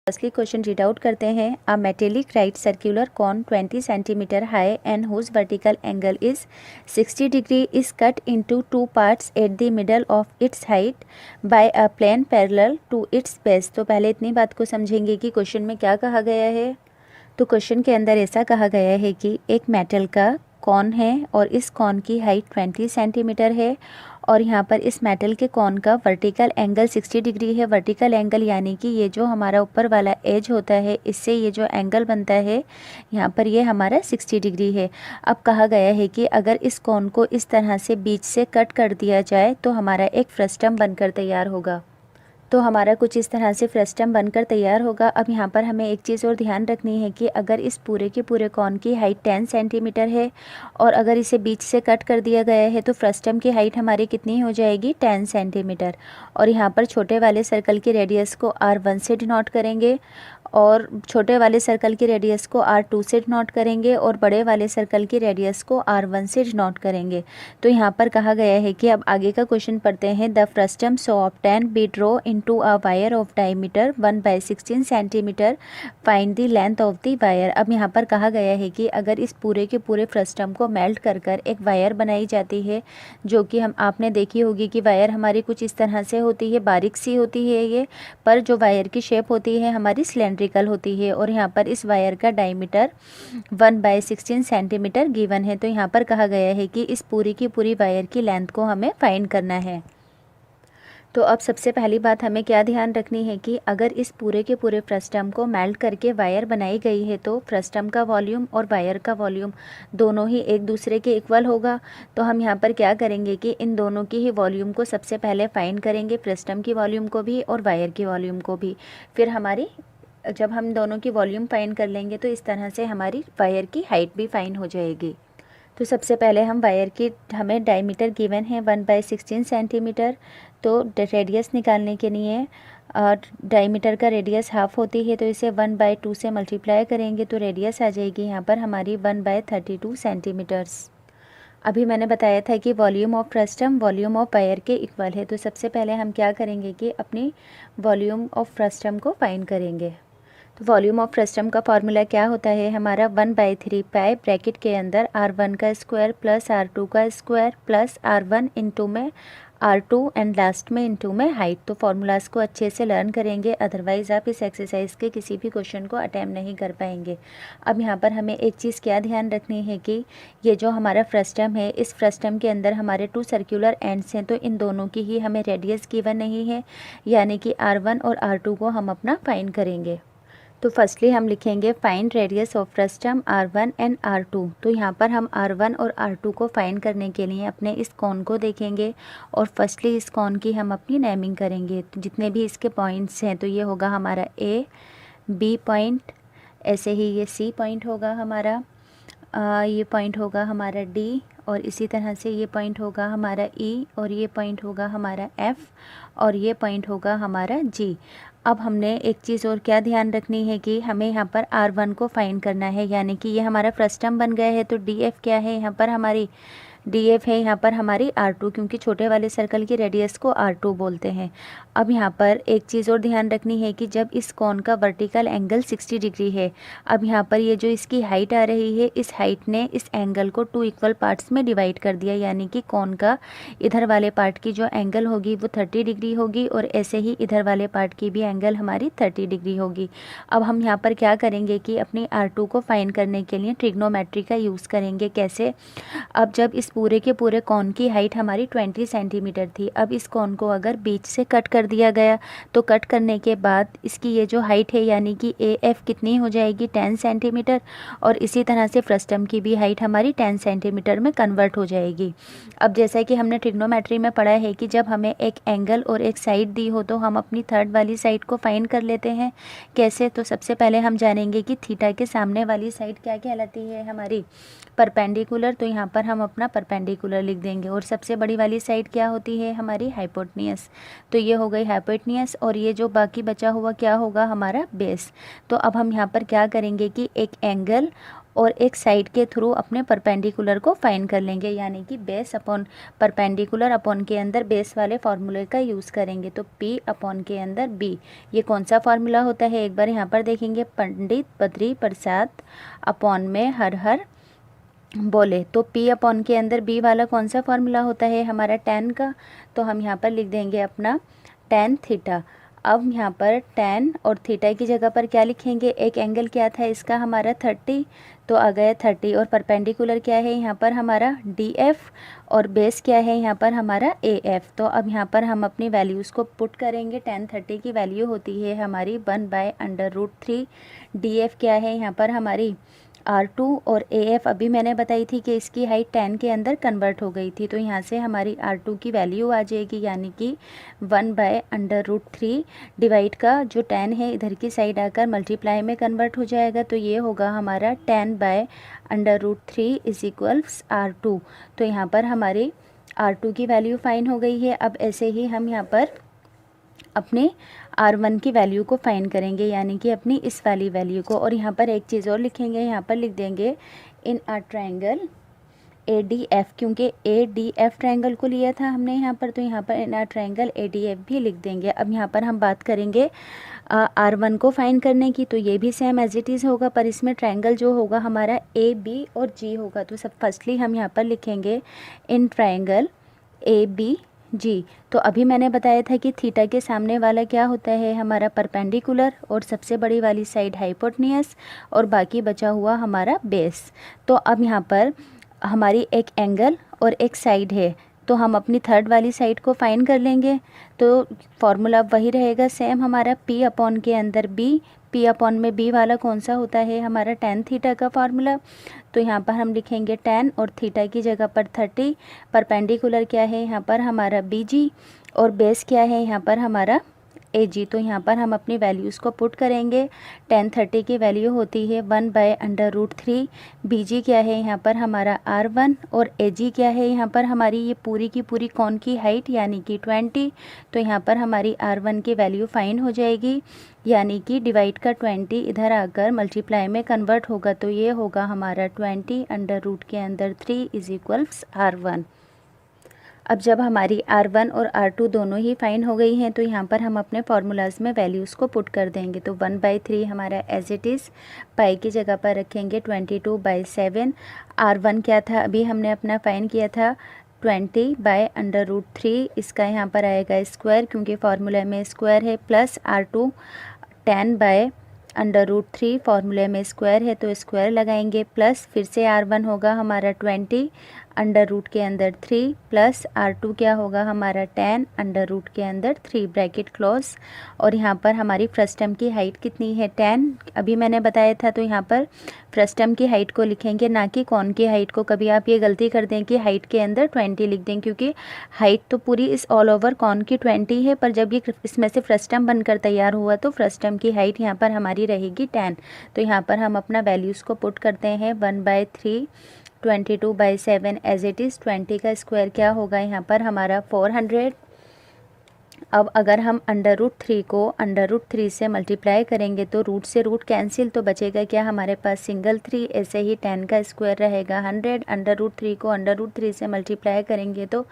Firstly question read out करते हैं। A metallic right circular cone 20 centimetre high and whose vertical angle is 60 degree is cut into 2 parts at the middle of its height by a plane parallel to its base. तो पहले इतनी बात को समझेंगे कि question में क्या कहा गया है। तो क्वेश्चन के अंदर ऐसा कहा गया है कि एक मेटल का कॉन है और इस कॉन की हाइट 20 सेंटीमीटर है और यहाँ पर इस मेटल के कॉन का वर्टिकल एंगल 60 डिग्री है। वर्टिकल एंगल यानी कि ये जो हमारा ऊपर वाला एज होता है इससे ये जो एंगल बनता है यहाँ पर ये हमारा 60 डिग्री है। अब कहा गया है कि अगर इस कॉन को इस तरह से बीच से कट कर दिया जाए तो हमारा एक फ्रस्टम बनकर तैयार होगा। तो हमारा कुछ इस तरह से फ्रस्टम बनकर तैयार होगा। अब यहाँ पर हमें एक चीज़ और ध्यान रखनी है कि अगर इस पूरे के पूरे कॉन की हाइट 10 सेंटीमीटर है और अगर इसे बीच से कट कर दिया गया है तो फ्रस्टम की हाइट हमारी कितनी हो जाएगी 10 सेंटीमीटर। और यहाँ पर छोटे वाले सर्कल की रेडियस को R1 से डिनोट करेंगे और छोटे वाले सर्कल की रेडियस को R2 से डिनोट करेंगे और बड़े वाले सर्कल की रेडियस को R1 से डिनोट करेंगे। तो यहाँ पर कहा गया है कि अब आगे का क्वेश्चन पढ़ते हैं। The frustum so obtain be draw into a wire of diameter 1/16 centimetre find the length of the wire. अब यहाँ पर कहा गया है कि अगर इस पूरे के पूरे फ्रस्टम को मेल्ट कर कर एक वायर बनाई जाती है जो कि आपने देखी होगी कि वायर हमारी कुछ इस तरह से होती है, बारीक सी होती है ये, पर जो वायर की शेप होती है हमारी सिलेंड्रिकल होती है और यहाँ पर इस वायर का डायमीटर 1/16 सेंटीमीटर गिवन है। तो यहाँ पर कहा गया है कि इस पूरी की पूरी वायर की लेंथ को हमें फाइंड करना है। तो अब सबसे पहली बात हमें क्या ध्यान रखनी है कि अगर इस पूरे के पूरे फ्रस्टम को मेल्ट करके वायर बनाई गई है तो फ्रस्टम का वॉल्यूम और वायर का वॉल्यूम दोनों ही एक दूसरे के इक्वल होगा। तो हम यहाँ पर क्या करेंगे कि इन दोनों की ही वॉल्यूम को सबसे पहले फाइंड करेंगे, फ्रस्टम की वॉल्यूम को भी और वायर की वॉल्यूम को भी। फिर हमारी जब हम दोनों की वॉल्यूम फाइंड कर लेंगे तो इस तरह से हमारी वायर की हाइट भी फाइंड हो जाएगी। तो सबसे पहले हम वायर की हमें डायमीटर गिवन है 1/16 सेंटीमीटर। तो रेडियस निकालने के लिए डायमीटर का रेडियस हाफ होती है तो इसे 1/2 से मल्टीप्लाई करेंगे तो रेडियस आ जाएगी यहाँ पर हमारी 1/32 सेंटीमीटर्स। अभी मैंने बताया था कि volume of frustum volume of wire के इक्वल है। तो सबसे पहले हम क्या करेंगे कि अपनी वॉल्यूम ऑफ फ्रस्टम को फाइंड करेंगे। तो वॉल्यूम ऑफ फ्रस्टम का फार्मूला क्या होता है हमारा 1/3 पाई ब्रैकेट के अंदर R1 का स्क्वायर प्लस R2 का स्क्वायर प्लस R1 इंटू में R2 एंड लास्ट में इंटू में हाइट। तो फार्मूलाज को अच्छे से लर्न करेंगे, अदरवाइज़ आप इस एक्सरसाइज के किसी भी क्वेश्चन को अटैम्प्ट नहीं कर पाएंगे। अब यहाँ पर हमें एक चीज़ क्या ध्यान रखनी है कि ये जो हमारा फ्रस्टम है इस फ्रस्टम के अंदर हमारे 2 सर्कुलर एंड्स हैं तो इन दोनों की ही हमें रेडियस गिवन नहीं है, यानी कि R1 और R2 को हम अपना फाइंड करेंगे। तो फर्स्टली हम लिखेंगे find radius of frustum R1 and R2। तो यहाँ पर हम R1 और R2 को फाइंड करने के लिए अपने इस कॉन को देखेंगे और फर्स्टली इस कॉन की हम अपनी नेमिंग करेंगे। तो जितने भी इसके पॉइंट्स हैं तो ये होगा हमारा A, B पॉइंट, ऐसे ही ये C पॉइंट होगा हमारा, ये पॉइंट होगा हमारा D और इसी तरह से ये पॉइंट होगा हमारा E और ये पॉइंट होगा हमारा F और ये पॉइंट होगा हमारा G। अब हमने एक चीज़ और क्या ध्यान रखनी है कि हमें यहाँ पर R1 को फाइंड करना है, यानी कि ये हमारा फ्रस्टम बन गया है। तो DF क्या है यहाँ पर हमारी DF है यहाँ पर हमारी R2, क्योंकि छोटे वाले सर्कल की रेडियस को R2 बोलते हैं। अब यहाँ पर एक चीज़ और ध्यान रखनी है कि जब इस कॉन का वर्टिकल एंगल 60 डिग्री है, अब यहाँ पर ये जो इसकी हाइट आ रही है इस हाइट ने इस एंगल को 2 इक्वल पार्ट्स में डिवाइड कर दिया, यानी कि कॉन का इधर वाले पार्ट की जो एंगल होगी वो 30 डिग्री होगी और ऐसे ही इधर वाले पार्ट की भी एंगल हमारी 30 डिग्री होगी। अब हम यहाँ पर क्या करेंगे कि अपनी R2 को फाइंड करने के लिए ट्रिग्नोमेट्री का यूज़ करेंगे। कैसे? अब जब इस पूरे के पूरे कॉन की हाइट हमारी 20 सेंटीमीटर थी, अब इस कॉन को अगर बीच से कट कर दिया गया तो कट करने के बाद इसकी ये जो हाइट है यानी कि AF कितनी हो जाएगी 10 सेंटीमीटर और इसी तरह से फ्रस्टम की भी हाइट हमारी 10 सेंटीमीटर में कन्वर्ट हो जाएगी। अब जैसा कि हमने ट्रिग्नोमेट्री में पढ़ा है कि जब हमें एक एंगल और एक साइड दी हो तो हम अपनी थर्ड वाली साइड को फाइंड कर लेते हैं। कैसे? तो सबसे पहले हम जानेंगे कि थीटा के सामने वाली साइड क्या कहलाती है हमारी परपेंडिकुलर। तो यहाँ पर हम अपना परपेंडिकुलर लिख देंगे और सबसे बड़ी वाली साइड क्या होती है हमारी हाइपोटेन्यूस। तो ये हो गई हाइपोटेन्यूस और ये जो बाकी बचा हुआ क्या होगा हमारा बेस। तो अब हम यहाँ पर क्या करेंगे कि एक एंगल और एक साइड के थ्रू अपने परपेंडिकुलर को फाइंड कर लेंगे, यानी कि बेस अपॉन परपेंडिकुलर अपॉन के अंदर बेस वाले फार्मूले का यूज़ करेंगे। तो P अपॉन के अंदर B, ये कौन सा फार्मूला होता है एक बार यहाँ पर देखेंगे, पंडित बद्री प्रसाद अपॉन में हर हर बोले। तो P अपॉन के अंदर B वाला कौन सा फार्मूला होता है हमारा tan का, तो हम यहाँ पर लिख देंगे अपना tan थीटा। अब यहाँ पर tan और थीटा की जगह पर क्या लिखेंगे, एक एंगल क्या था इसका हमारा 30, तो आ गया 30, और परपेंडिकुलर क्या है यहाँ पर हमारा DF, और बेस क्या है यहाँ पर हमारा AF। तो अब यहाँ पर हम अपनी वैल्यूज़ को पुट करेंगे। tan 30 की वैल्यू होती है हमारी 1/√3, DF क्या है यहाँ पर हमारी R2, और AF अभी मैंने बताई थी कि इसकी हाइट tan के अंदर कन्वर्ट हो गई थी, तो यहाँ से हमारी R2 की वैल्यू आ जाएगी, यानी कि 1/√3 डिवाइड का जो tan है इधर की साइड आकर मल्टीप्लाई में कन्वर्ट हो जाएगा, तो ये होगा हमारा 10/√3 इज इक्वल्स R2। तो यहाँ पर हमारी R2 की वैल्यू फाइन हो गई है। अब ऐसे ही हम यहाँ पर अपने R1 की वैल्यू को फाइंड करेंगे, यानी कि अपनी इस वाली वैल्यू को। और यहाँ पर एक चीज़ और लिखेंगे, यहाँ पर लिख देंगे इन अ ट्रायंगल ADF, क्योंकि ADF ट्रायंगल को लिया था हमने यहाँ पर, तो यहाँ पर इन अ ट्रायंगल ADF भी लिख देंगे। अब यहाँ पर हम बात करेंगे R1 को फाइंड करने की, तो ये भी सेम एज इट इज़ होगा, पर इसमें ट्रायंगल जो होगा हमारा AB और G होगा। तो सब फर्स्टली हम यहाँ पर लिखेंगे इन ट्रायंगल ABG। तो अभी मैंने बताया था कि थीटा के सामने वाला क्या होता है हमारा परपेंडिकुलर, और सबसे बड़ी वाली साइड हाइपोटेन्यूस, और बाकी बचा हुआ हमारा बेस। तो अब यहाँ पर हमारी एक एंगल और एक साइड है, तो हम अपनी थर्ड वाली साइड को फाइंड कर लेंगे। तो फॉर्मूला वही रहेगा सेम हमारा, P अपॉन के अंदर B, P अपॉन में B वाला कौन सा होता है हमारा tan थीटा का फार्मूला। तो यहाँ पर हम लिखेंगे tan और थीटा की जगह पर 30, परपेंडिकुलर क्या है यहाँ पर हमारा BG, और बेस क्या है यहाँ पर हमारा AG। तो यहाँ पर हम अपनी वैल्यूज़ को पुट करेंगे। tan 30 की वैल्यू होती है 1/√3, BG क्या है यहाँ पर हमारा R1, और AG क्या है यहाँ पर हमारी ये पूरी की पूरी कौन की हाइट, यानी कि 20। तो यहाँ पर हमारी R1 की वैल्यू फाइन हो जाएगी, यानी कि डिवाइड का 20 इधर आकर मल्टीप्लाई में कन्वर्ट होगा, तो ये होगा हमारा 20 अंडर रूट के अंदर 3 इज इक्वल्स R1। अब जब हमारी R1 और R2 दोनों ही फाइन हो गई हैं, तो यहाँ पर हम अपने फार्मूलाज में वैल्यूज़ को पुट कर देंगे। तो 1/3 हमारा एज इट इज़, पाई की जगह पर रखेंगे 22/7। R1 क्या था अभी हमने अपना फाइन किया था 20/√3, इसका यहाँ पर आएगा स्क्वायर, क्योंकि फार्मूला में स्क्वायर है, प्लस R2 10/√3 फार्मूले में स्क्वायर है, तो स्क्वायर लगाएंगे, प्लस फिर से R1 होगा हमारा 20 अंडर रूट के अंदर 3, प्लस R2 क्या होगा हमारा 10 अंडर रूट के अंदर 3 ब्रैकेट क्लोज। और यहाँ पर हमारी फ्रस्टम की हाइट कितनी है 10, अभी मैंने बताया था। तो यहाँ पर फ्रस्टम की हाइट को लिखेंगे, ना कि कॉन की हाइट को। कभी आप ये गलती कर दें कि हाइट के अंदर 20 लिख दें, क्योंकि हाइट तो पूरी इस ऑल ओवर कॉन की 20 है, पर जब ये इसमें से फ्रस्टम बनकर तैयार हुआ तो फ्रस्टम की हाइट यहाँ पर हमारी रहेगी 10। तो यहाँ पर हम अपना वैल्यूज़ को पुट करते हैं 1/3 22/7 एज इट इज़। 20 का स्क्वायर क्या होगा यहाँ पर हमारा 400। अब अगर हम √3 को √3 से मल्टीप्लाई करेंगे तो रूट से रूट कैंसिल, तो बचेगा क्या हमारे पास सिंगल 3। ऐसे ही 10 का स्क्वायर रहेगा 100, √3 को √3 से मल्टीप्लाई करेंगे तो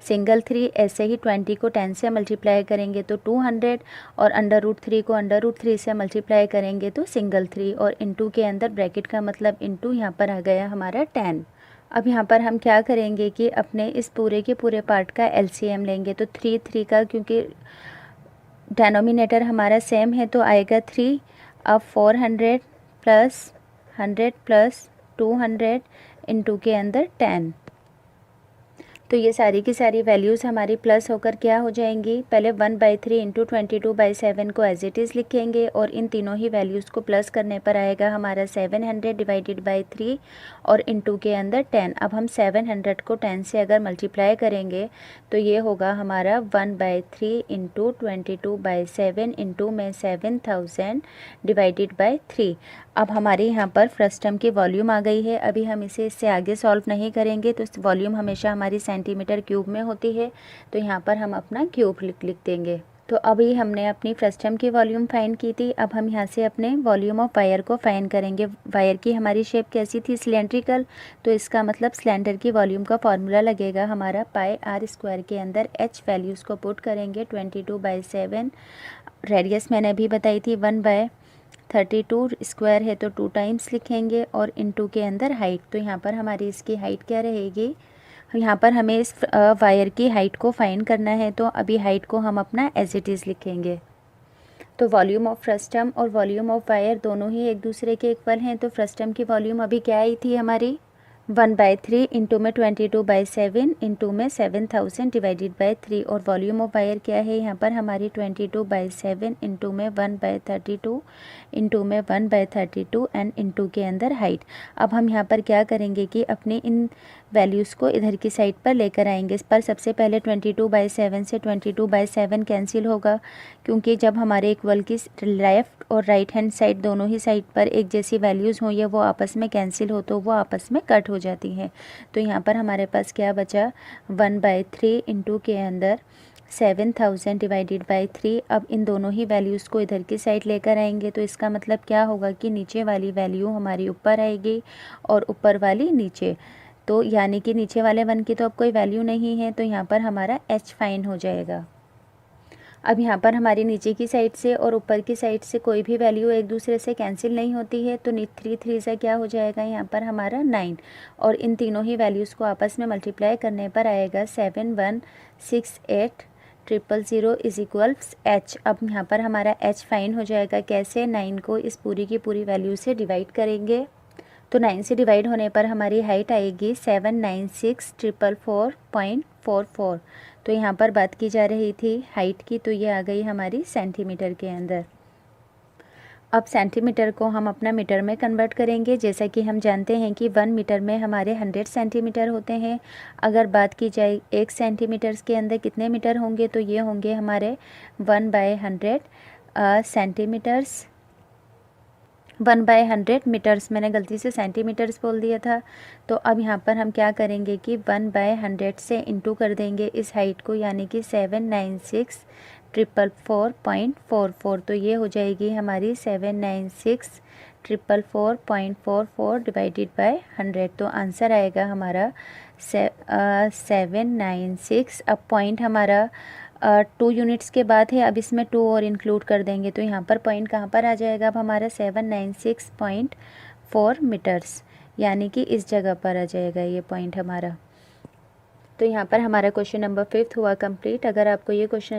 सिंगल 3। ऐसे ही 20 को 10 से मल्टीप्लाई करेंगे तो 200, और √3 को √3 से मल्टीप्लाई करेंगे तो सिंगल 3, और इनटू के अंदर ब्रैकेट का मतलब इनटू यहाँ पर आ गया हमारा 10। अब यहाँ पर हम क्या करेंगे कि अपने इस पूरे के पूरे पार्ट का LCM लेंगे। तो 3 का, क्योंकि डेनोमिनेटर हमारा सेम है, तो आएगा 3। अब 400 प्लस 100 प्लस 200 इनटू के अंदर 10। तो ये सारी की सारी वैल्यूज़ हमारी प्लस होकर क्या हो जाएंगी, पहले 1/3 इंटू 22/7 को एज इट इज़ लिखेंगे, और इन तीनों ही वैल्यूज़ को प्लस करने पर आएगा हमारा 700 डिवाइडेड बाई 3 और इनटू के अंदर 10। अब हम 700 को 10 से अगर मल्टीप्लाई करेंगे तो ये होगा हमारा 1/3 इंटू 22/7 इंटू में 7000 डिवाइडेड बाई 3। अब हमारे यहाँ पर फ्रस्टम की वॉल्यूम आ गई है। अभी हम इसे इससे आगे सॉल्व नहीं करेंगे, तो वॉल्यूम हमेशा हमारी सेंटीमीटर क्यूब में होती है, तो यहाँ पर हम अपना क्यूब लिख देंगे। तो अभी हमने अपनी फ्रस्टम की वॉल्यूम फाइंड की थी, अब हम यहाँ से अपने वॉल्यूम ऑफ वायर को फाइंड करेंगे। वायर की हमारी शेप कैसी थी, सिलेंड्रिकल, तो इसका मतलब सिलेंडर की वॉल्यूम का फॉर्मूला लगेगा हमारा पाई आर स्क्वायर के अंदर एच वैल्यूज़ को पुट करेंगे 22/7। रेडियस मैंने अभी बताई थी 1/32, स्क्वायर है तो 2 टाइम्स लिखेंगे, और इनटू के अंदर हाइट, तो यहाँ पर हमारी इसकी हाइट क्या रहेगी, यहाँ पर हमें इस वायर की हाइट को फाइंड करना है, तो अभी हाइट को हम अपना एज इट इज़ लिखेंगे। तो वॉल्यूम ऑफ फ्रस्टम और वॉल्यूम ऑफ वायर दोनों ही एक दूसरे के इक्वल हैं, तो फ्रस्टम की वॉल्यूम अभी क्या आई थी हमारी 1/3, इंटू में 22/7, इंटू में 7000 डिवाइडेड बाई 3, और वॉल्यूम ऑफ वायर क्या है यहाँ पर हमारी 22/7, इंटू में 1/32, इंटू में 1/32, एंड इंटू के अंदर हाइट। अब हम यहाँ पर क्या करेंगे कि अपनी इन वैल्यूज़ को इधर की साइड पर लेकर आएंगे। इस पर सबसे पहले 22/7 से 22/7 कैंसिल होगा, क्योंकि जब हमारे इक्वल की लेफ़्ट और राइट हैंड साइड दोनों ही साइड पर एक जैसी वैल्यूज़ हों या वो आपस में कैंसिल हो तो वो आपस में कट हो जाती हैं। तो यहाँ पर हमारे पास क्या बचा 1/3 इंटू के अंदर 7000 डिवाइडेड बाई 3। अब इन दोनों ही वैल्यूज़ को इधर की साइड लेकर आएंगे, तो इसका मतलब क्या होगा कि नीचे वाली वैल्यू हमारी ऊपर आएगी और ऊपर वाली नीचे, तो यानी कि नीचे वाले 1 की तो अब कोई वैल्यू नहीं है, तो यहाँ पर हमारा h फाइन हो जाएगा। अब यहाँ पर हमारी नीचे की साइड से और ऊपर की साइड से कोई भी वैल्यू एक दूसरे से कैंसिल नहीं होती है, तो 3 से क्या हो जाएगा यहाँ पर हमारा 9, और इन तीनों ही वैल्यूज़ को आपस में मल्टीप्लाई करने पर आएगा 7168,000 इज इक्वल्स h। अब यहाँ पर हमारा h फाइन हो जाएगा कैसे, 9 को इस पूरी की पूरी वैल्यू से डिवाइड करेंगे, तो 9 से डिवाइड होने पर हमारी हाइट आएगी 796,444.44। तो यहाँ पर बात की जा रही थी हाइट की, तो ये आ गई हमारी सेंटीमीटर के अंदर। अब सेंटीमीटर को हम अपना मीटर में कन्वर्ट करेंगे। जैसा कि हम जानते हैं कि 1 मीटर में हमारे 100 सेंटीमीटर होते हैं। अगर बात की जाए 1 सेंटीमीटर के अंदर कितने मीटर होंगे, तो ये होंगे हमारे 1/100 सेंटीमीटर्स, 1/100 मीटर्स, मैंने गलती से सेंटीमीटर्स बोल दिया था। तो अब यहाँ पर हम क्या करेंगे कि 1/100 से इंटू कर देंगे इस हाइट को, यानी कि 796,444.44। तो ये हो जाएगी हमारी 796,444.44 डिवाइडेड बाय 100। तो आंसर आएगा हमारा 796। अब पॉइंट हमारा 2 यूनिट्स के बाद है, अब इसमें 2 और इंक्लूड कर देंगे, तो यहाँ पर पॉइंट कहाँ पर आ जाएगा, अब हमारा 796.4 मीटर्स, यानी कि इस जगह पर आ जाएगा ये पॉइंट हमारा। तो यहाँ पर हमारा क्वेश्चन नंबर 5 हुआ कंप्लीट। अगर आपको ये क्वेश्चन